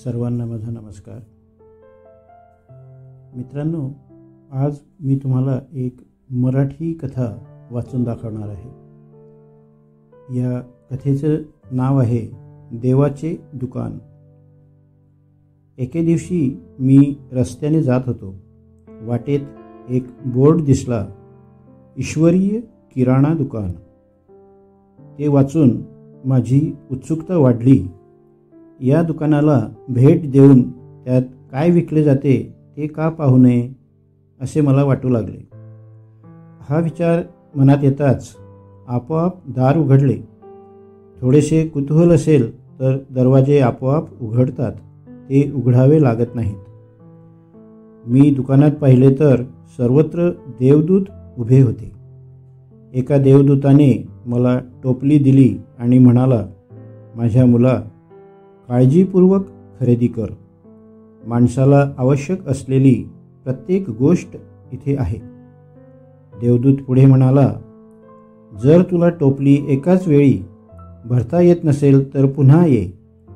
सर्वांना माझा नमस्कार. मित्रांनो, आज मी तुम्हाला एक मराठी कथा वाचून दाखवणार आहे. या कथेचं नाव आहे देवाचे दुकान. एके दिवशी मी रस्त्याने जात होतो. वाटेत एक बोर्ड दिसला, ईश्वरीय किराणा दुकान. ते वाचून माझी उत्सुकता वाढली. या दुकानाला भेट देऊन त्यात काय विकले जाते ते का पाहू नये असे मला वाटू लागले. हा विचार मनात येताच आपोआप दार उघडले. थोडेसे कुतूहल असेल तर दरवाजे आपोआप उघडतात, ते उघडावे लागत नाहीत. मी दुकानात पाहिले तर सर्वत्र देवदूत उभे होते. एका देवदूताने मला टोपली दिली आणि म्हणाला, माझ्या मुला, काळजीपूर्वक खरेदी कर. माणसाला आवश्यक असलेली प्रत्येक गोष्ट इथे आहे. देवदूत पुढे म्हणाला, जर तुला टोपली एकाच वेळी भरता येत नसेल तर पुन्हा ये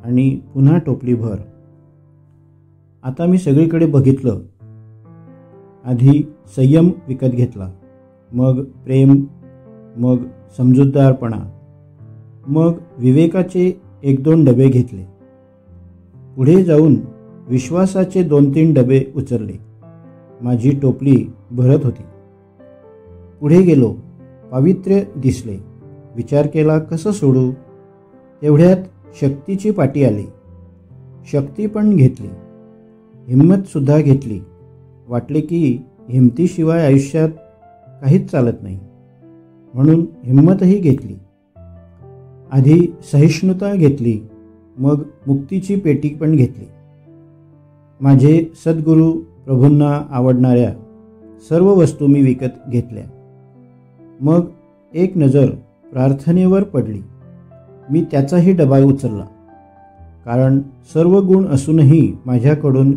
आणि पुन्हा टोपली भर. आता मी सगळीकडे बघितलं. आधी संयम विकत घेतला, मग प्रेम, मग समजूतदारपणा, मग विवेकाचे 1-2 डबे घेतले. पुढे जाऊन विश्वासाचे 2-3 डबे उचलले. माझी टोपली भरत होती. पुढे गेलो. पावित्र्य दिसले. विचार केला, कसं सोडू? तेवढ्यात शक्तीची पाटी आली. शक्ती पण घेतली. हिंमतसुद्धा घेतली. वाटले की हिमतीशिवाय आयुष्यात काहीच चालत नाही, म्हणून हिंमतही घेतली. आधी सहिष्णुता घेतली, मग मुक्तीची पेटी पण घेतली. माझे सद्गुरू प्रभूंना आवडणाऱ्या सर्व वस्तू मी विकत घेतल्या. मग एक नजर प्रार्थनेवर पडली. मी त्याचाही डबा उचलला. कारण सर्व गुण असूनही माझ्याकडून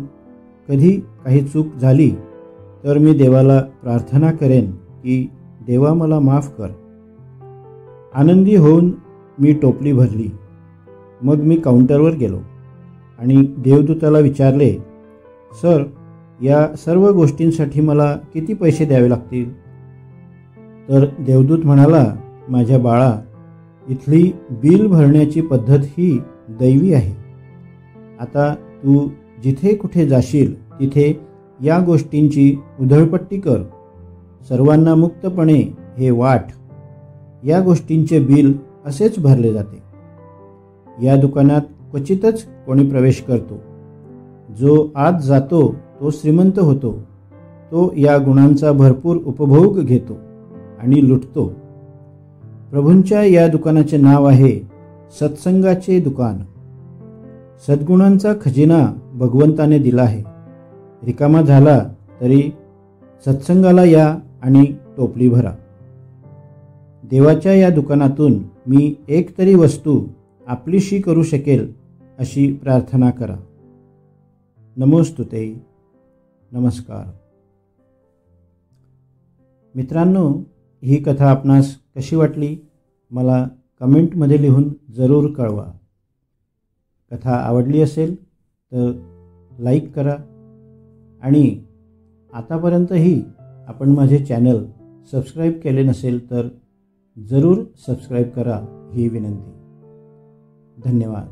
कधी काही चूक झाली तर मी देवाला प्रार्थना करेन की देवा मला माफ कर. आनंदी होऊन मी टोपली भरली. मग मी काउंटरवर गेलो आणि देवदूताला विचारले, सर, या सर्व गोष्टींसाठी मला किती पैसे द्यावे लागतील? तर देवदूत म्हणाला, माझ्या बाळा, इथली बिल भरण्याची पद्धत ही दैवी आहे. आता तू जिथे कुठे जाशील तिथे या गोष्टींची उधळपट्टी कर. सर्वांना मुक्तपणे हे वाट. या गोष्टींचे बिल असेच भरले जाते. या दुकानात क्वचितच कोणी प्रवेश करतो. जो आत जातो तो श्रीमंत होतो. तो या गुणांचा भरपूर उपभोग घेतो आणि लुटतो. प्रभूंच्या या दुकानाचे नाव आहे सत्संगाचे दुकान. सद्गुणांचा खजिना भगवंताने दिला आहे. रिकामा झाला तरी सत्संगाला या आणि टोपली भरा. देवाच्या या दुकानातून मी एक तरी वस्तू आपलीशी करू शकेल अशी प्रार्थना करा. नमोस्तुते. नमस्कार. मित्रांनो, ही कथा आपणास कशी वाटली मला कमेंटमध्ये लिहून जरूर कळवा. कथा आवडली असेल तर लाईक करा आणि आतापर्यंतही आपण माझे चॅनल सबस्क्राईब केले नसेल तर जरूर सबस्क्राईब करा ही विनंती. धन्यवाद.